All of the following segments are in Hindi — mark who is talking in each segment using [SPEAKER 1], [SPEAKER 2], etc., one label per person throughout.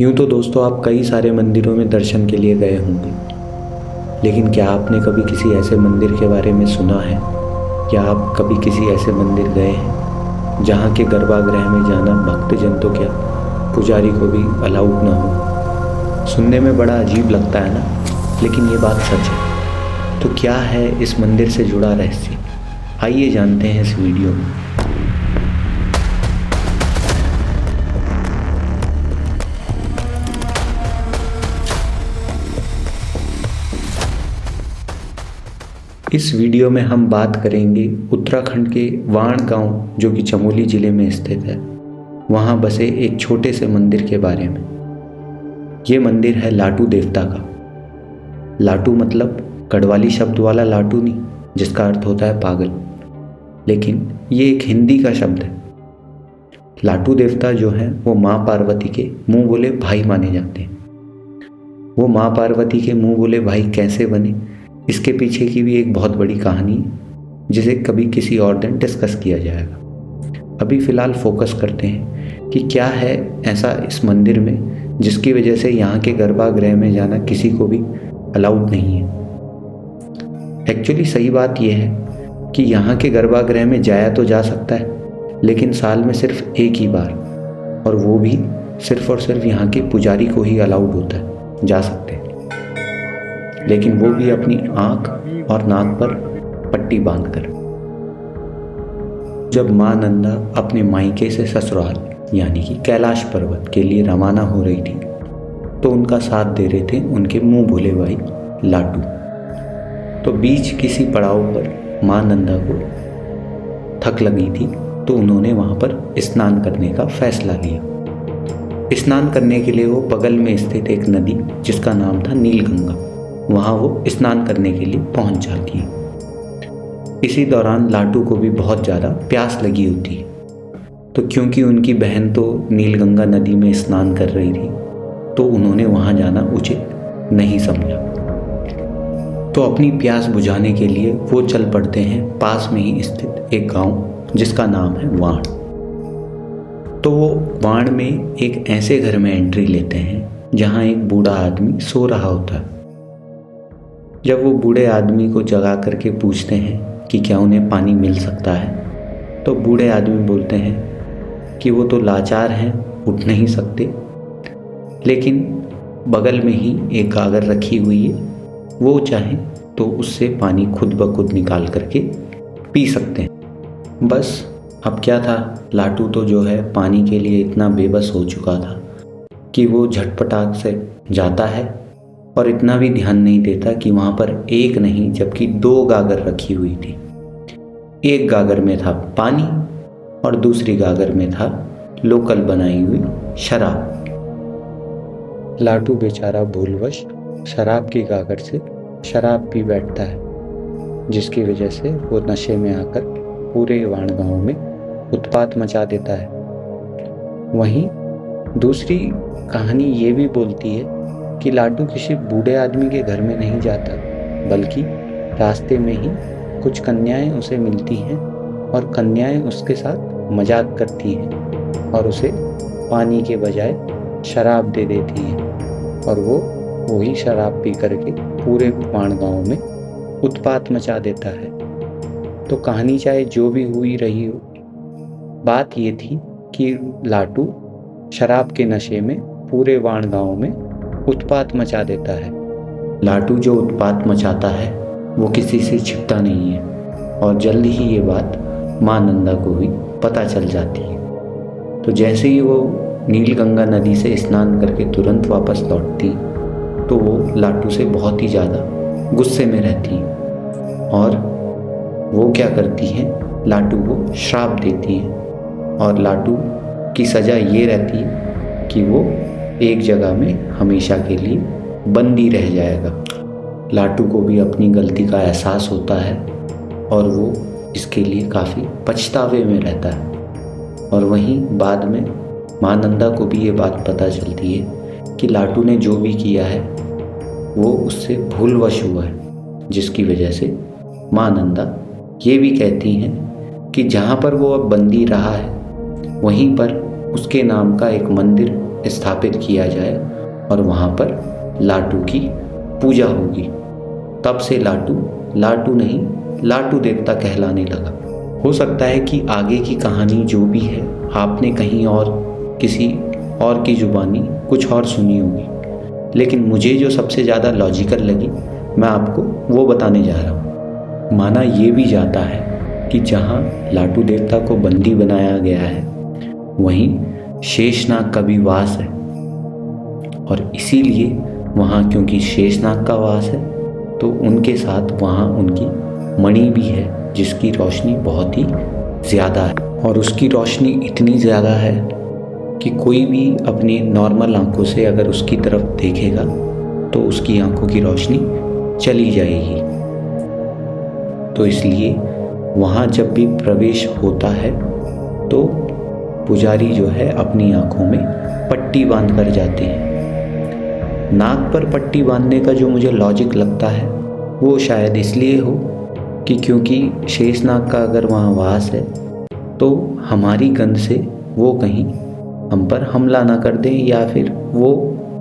[SPEAKER 1] यूँ तो दोस्तों आप कई सारे मंदिरों में दर्शन के लिए गए होंगे, लेकिन क्या आपने कभी किसी ऐसे मंदिर के बारे में सुना है? क्या आप कभी किसी ऐसे मंदिर गए हैं जहाँ के गर्भगृह में जाना भक्तजन तो क्या पुजारी को भी अलाउड ना हो? सुनने में बड़ा अजीब लगता है ना, लेकिन ये बात सच है। तो क्या है इस मंदिर से जुड़ा रहस्य? आइए जानते हैं इस वीडियो में। इस वीडियो में हम बात करेंगे उत्तराखंड के वाण गांव, जो कि चमोली ज़िले में स्थित है, वहाँ बसे एक छोटे से मंदिर के बारे में। ये मंदिर है लाटू देवता का। लाटू मतलब गढ़वाली शब्द वाला लाटू नहीं, जिसका अर्थ होता है पागल, लेकिन ये एक हिंदी का शब्द है। लाटू देवता जो हैं वो माँ पार्वती के मुँह बोले भाई माने जाते हैं। वो माँ पार्वती के मुँह बोले भाई कैसे बने, इसके पीछे की भी एक बहुत बड़ी कहानी है, जिसे कभी किसी और दिन डिस्कस किया जाएगा। अभी फ़िलहाल फोकस करते हैं कि क्या है ऐसा इस मंदिर में जिसकी वजह से यहाँ के गर्भगृह में जाना किसी को भी अलाउड नहीं है। एक्चुअली सही बात यह है कि यहाँ के गर्भगृह में जाया तो जा सकता है, लेकिन साल में सिर्फ एक ही बार, और वो भी सिर्फ और सिर्फ यहाँ के पुजारी को ही अलाउड होता है, जा सकते हैं, लेकिन वो भी अपनी आँख और नाक पर पट्टी बांधकर। जब माँ नंदा अपने मायके से ससुराल यानी कि कैलाश पर्वत के लिए रवाना हो रही थी, तो उनका साथ दे रहे थे उनके मुंह भोले भाई लाटू। तो बीच किसी पड़ाव पर माँ नंदा को थक लगी थी, तो उन्होंने वहाँ पर स्नान करने का फैसला लिया। स्नान करने के लिए वो बगल में स्थित एक नदी, जिसका नाम था नीलगंगा, वहाँ वो स्नान करने के लिए पहुँच जाती है। इसी दौरान लाटू को भी बहुत ज़्यादा प्यास लगी होती है, तो क्योंकि उनकी बहन तो नीलगंगा नदी में स्नान कर रही थी, तो उन्होंने वहाँ जाना उचित नहीं समझा। तो अपनी प्यास बुझाने के लिए वो चल पड़ते हैं पास में ही स्थित एक गांव, जिसका नाम है वाण। तो वो वाण में एक ऐसे घर में एंट्री लेते हैं जहाँ एक बूढ़ा आदमी सो रहा होता है। जब वो बूढ़े आदमी को जगा करके पूछते हैं कि क्या उन्हें पानी मिल सकता है, तो बूढ़े आदमी बोलते हैं कि वो तो लाचार हैं, उठ नहीं सकते, लेकिन बगल में ही एक गागर रखी हुई है, वो चाहें तो उससे पानी खुद ब खुद निकाल करके पी सकते हैं। बस अब क्या था, लाटू तो जो है पानी के लिए इतना बेबस हो चुका था कि वो झटपटाक से जाता है और इतना भी ध्यान नहीं देता कि वहाँ पर एक नहीं जबकि 2 गागर रखी हुई थी। एक गागर में था पानी और दूसरी गागर में था लोकल बनाई हुई शराब। लाटू बेचारा भूलवश शराब की गागर से शराब पी बैठता है, जिसकी वजह से वो नशे में आकर पूरे वाण गांव में उत्पात मचा देता है। वहीं दूसरी कहानी ये भी बोलती है कि लाटू किसी बूढ़े आदमी के घर में नहीं जाता, बल्कि रास्ते में ही कुछ कन्याएं उसे मिलती हैं और कन्याएं उसके साथ मजाक करती हैं और उसे पानी के बजाय शराब दे देती हैं, और वो वही शराब पी करके पूरे वाण गांव में उत्पात मचा देता है। तो कहानी चाहे जो भी हुई रही हो, बात ये थी कि लाटू शराब के नशे में पूरे वाण गांव में उत्पात मचा देता है। लाटू जो उत्पात मचाता है वो किसी से छिपता नहीं है, और जल्द ही ये बात माँ नंदा को भी पता चल जाती है। तो जैसे ही वो नीलगंगा नदी से स्नान करके तुरंत वापस लौटती, तो वो लाटू से बहुत ही ज़्यादा गुस्से में रहती है, और वो क्या करती हैं, लाटू को श्राप देती है, और लाटू की सज़ा ये रहती है कि वो एक जगह में हमेशा के लिए बंदी रह जाएगा। लाटू को भी अपनी गलती का एहसास होता है, और वो इसके लिए काफ़ी पछतावे में रहता है। और वहीं बाद में माँ नंदा को भी ये बात पता चलती है कि लाटू ने जो भी किया है वो उससे भूलवश हुआ है, जिसकी वजह से माँ नंदा ये भी कहती हैं कि जहाँ पर वो अब बंदी रहा है, वहीं पर उसके नाम का एक मंदिर स्थापित किया जाए और वहाँ पर लाटू की पूजा होगी। तब से लाटू नहीं लाटू देवता कहलाने लगा। हो सकता है कि आगे की कहानी जो भी है आपने कहीं और किसी और की जुबानी कुछ और सुनी होगी, लेकिन मुझे जो सबसे ज़्यादा लॉजिकल लगी मैं आपको वो बताने जा रहा हूँ। माना ये भी जाता है कि जहाँ लाटू देवता को बंदी बनाया गया है वहीं शेषनाग का भी वास है, और इसीलिए वहाँ क्योंकि शेषनाग का वास है तो उनके साथ वहाँ उनकी मणि भी है जिसकी रोशनी बहुत ही ज़्यादा है, और उसकी रोशनी इतनी ज़्यादा है कि कोई भी अपनी नॉर्मल आंखों से अगर उसकी तरफ देखेगा तो उसकी आंखों की रोशनी चली जाएगी। तो इसलिए वहाँ जब भी प्रवेश होता है तो पुजारी जो है अपनी आंखों में पट्टी बांध कर जाते हैं। नाक पर पट्टी बांधने का जो मुझे लॉजिक लगता है वो शायद इसलिए हो कि क्योंकि शेषनाग का अगर वहाँ वास है तो हमारी गंध से वो कहीं हम पर हमला ना कर दे या फिर वो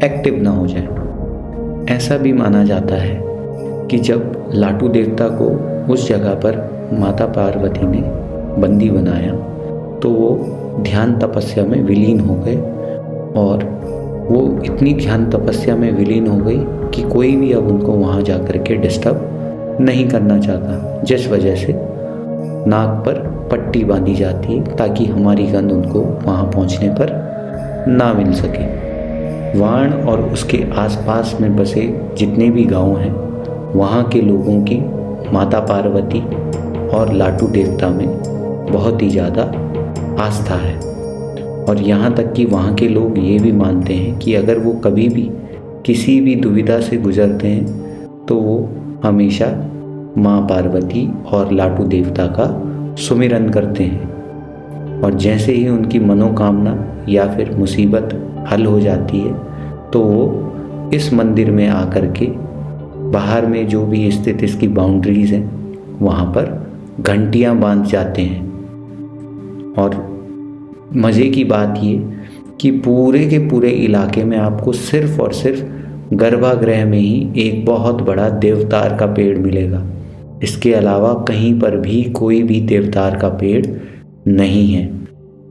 [SPEAKER 1] एक्टिव ना हो जाए। ऐसा भी माना जाता है कि जब लाटू देवता को उस जगह पर माता पार्वती ने बंदी बनाया तो वो ध्यान तपस्या में विलीन हो गए, और वो इतनी ध्यान तपस्या में विलीन हो गई कि कोई भी अब उनको वहाँ जा कर के डिस्टर्ब नहीं करना चाहता, जिस वजह से नाक पर पट्टी बांधी जाती है ताकि हमारी गंध उनको वहाँ पहुँचने पर ना मिल सके। वाण और उसके आसपास में बसे जितने भी गांव हैं वहाँ के लोगों की माता पार्वती और लाटू देवता में बहुत ही ज़्यादा आस्था है, और यहाँ तक कि वहाँ के लोग ये भी मानते हैं कि अगर वो कभी भी किसी भी दुविधा से गुजरते हैं तो वो हमेशा माँ पार्वती और लाटू देवता का सुमिरन करते हैं, और जैसे ही उनकी मनोकामना या फिर मुसीबत हल हो जाती है तो वो इस मंदिर में आकर के बाहर में जो भी स्थित इसकी बाउंड्रीज हैं वहाँ पर घंटियाँ बांध जाते हैं। और मज़े की बात ये कि पूरे के पूरे इलाके में आपको सिर्फ और सिर्फ गर्भगृह में ही एक बहुत बड़ा देवदार का पेड़ मिलेगा। इसके अलावा कहीं पर भी कोई भी देवदार का पेड़ नहीं है।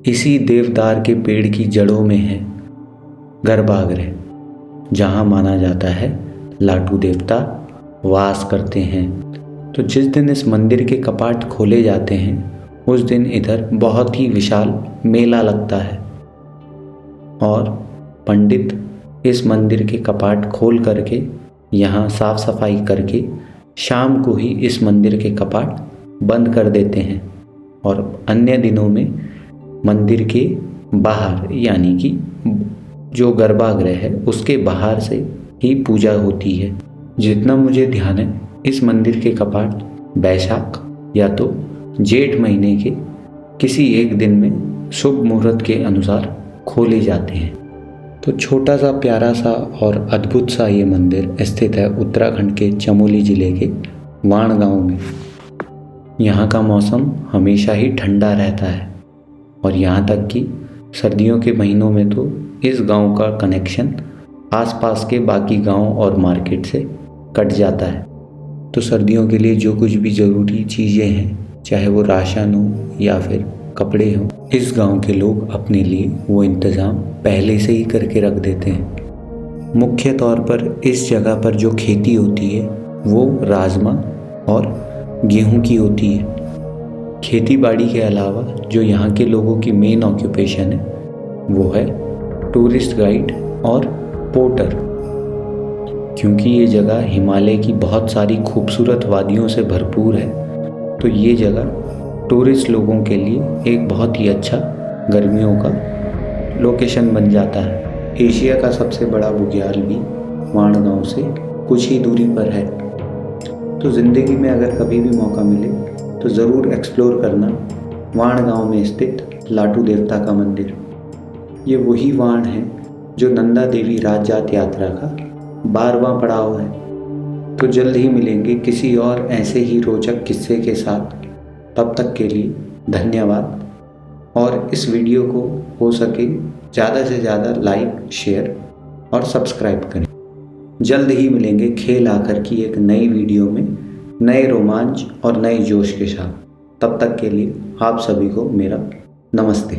[SPEAKER 1] इसी देवदार के पेड़ की जड़ों में है गर्भगृह, जहाँ माना जाता है लाटू देवता वास करते हैं। तो जिस दिन इस मंदिर के कपाट खोले जाते हैं उस दिन इधर बहुत ही विशाल मेला लगता है, और पंडित इस मंदिर के कपाट खोल करके यहाँ साफ सफाई करके शाम को ही इस मंदिर के कपाट बंद कर देते हैं, और अन्य दिनों में मंदिर के बाहर यानी कि जो गर्भगृह है उसके बाहर से ही पूजा होती है। जितना मुझे ध्यान है इस मंदिर के कपाट बैसाख या तो जेठ महीने के किसी एक दिन में शुभ मुहूर्त के अनुसार खोले जाते हैं। तो छोटा सा प्यारा सा और अद्भुत सा ये मंदिर स्थित है उत्तराखंड के चमोली ज़िले के वाण गांव में। यहाँ का मौसम हमेशा ही ठंडा रहता है, और यहाँ तक कि सर्दियों के महीनों में तो इस गांव का कनेक्शन आसपास के बाकी गांव और मार्केट से कट जाता है। तो सर्दियों के लिए जो कुछ भी ज़रूरी चीज़ें हैं, चाहे वो राशन हो या फिर कपड़े हों, इस गांव के लोग अपने लिए वो इंतज़ाम पहले से ही करके रख देते हैं। मुख्य तौर पर इस जगह पर जो खेती होती है वो राजमा और गेहूं की होती है। खेती बाड़ी के अलावा जो यहाँ के लोगों की मेन ऑक्यूपेशन है वो है टूरिस्ट गाइड और पोर्टर, क्योंकि ये जगह हिमालय की बहुत सारी खूबसूरत वादियों से भरपूर है। तो ये जगह टूरिस्ट लोगों के लिए एक बहुत ही अच्छा गर्मियों का लोकेशन बन जाता है। एशिया का सबसे बड़ा बुग्याल भी वाण गांव से कुछ ही दूरी पर है। तो ज़िंदगी में अगर कभी भी मौका मिले तो ज़रूर एक्सप्लोर करना वाण गांव में स्थित लाटू देवता का मंदिर। ये वही वाण है जो नंदा देवी राजजात यात्रा का 12वां पड़ाव है। तो जल्द ही मिलेंगे किसी और ऐसे ही रोचक किस्से के साथ। तब तक के लिए धन्यवाद, और इस वीडियो को हो सके ज़्यादा से ज़्यादा लाइक, शेयर और सब्सक्राइब करें। जल्द ही मिलेंगे खेल आकर की एक नई वीडियो में, नए रोमांच और नए जोश के साथ। तब तक के लिए आप सभी को मेरा नमस्ते।